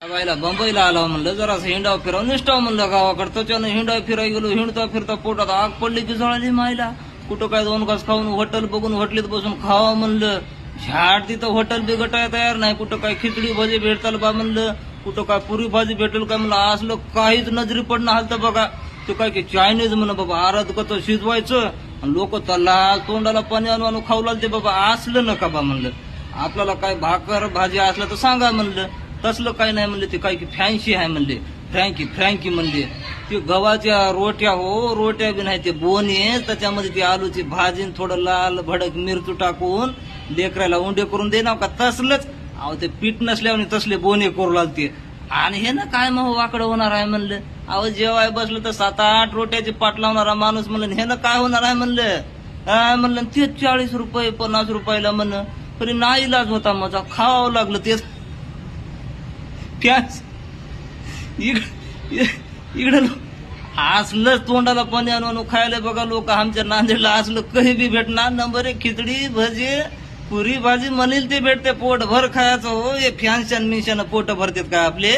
बायला बंबईला आला म्हणलं जरा हिंडाव फिराव निष्ठाव म्हणलं गावाकडं त्याच्यानं हिंडाव फिराय गेलो हिंडता फिरता पोटात आग पडली की जळाली मायला कुठं काय 2 घास खाऊन हॉटेल बघून होटलीत बसून खावा म्हणलं झाड तिथं हॉटेल बिघटाय तयार नाही कुठं काय खिचडी भाजी भेटताल बा म्हणलं कुठं काय पुरी भाजी भेटेल काय म्हणलं असलं काहीच नजरी पडणं हालतं बघा ते काय की चायनीज म्हणा बाबा आराध कसं शिजवायचं लोक तल्ला तोंडाला पाणी आणून खाऊ लागते बाबा असलं नका बा म्हणलं आपल्याला काय भाकर भाजी असलं तर सांगा म्हणलं तसलं काही नाही म्हणले ते काय की फॅन्सी आहे म्हणले फ्रँकी म्हणले ते गव्हाच्या रोट्या हो रोट्या बी नाही ते बोने त्याच्यामध्ये ती आलूची भाजी थोडं लाल भडक मिरचू टाकून लेकरायला उंडे करून देणार का तसलंच अहो ते पीठ नसल्यावर तसले बोने करू लागते आणि हे ना काय मग वाकडं होणार आहे म्हणलं अहो जेवाय बसलं तर 7-8 रोट्याची पाठ लावणारा माणूस म्हणलं हे ना काय होणार आहे म्हणलं ते 40 रुपये 50 रुपयाला म्हणलं तरी ना इलाज होता माझा खावावं लागलं तेच इकडं असलं तोंडाला पाणी आणून खायला बघा लोक आमच्या नांदेडला असलं काही बी भेटणार नंबर 1 खिचडी भजी पुरी भाजी म्हणेल ते भेटते पोट भर खायचं हो हे फॅन्शन मिशन पोट भरतात का आपले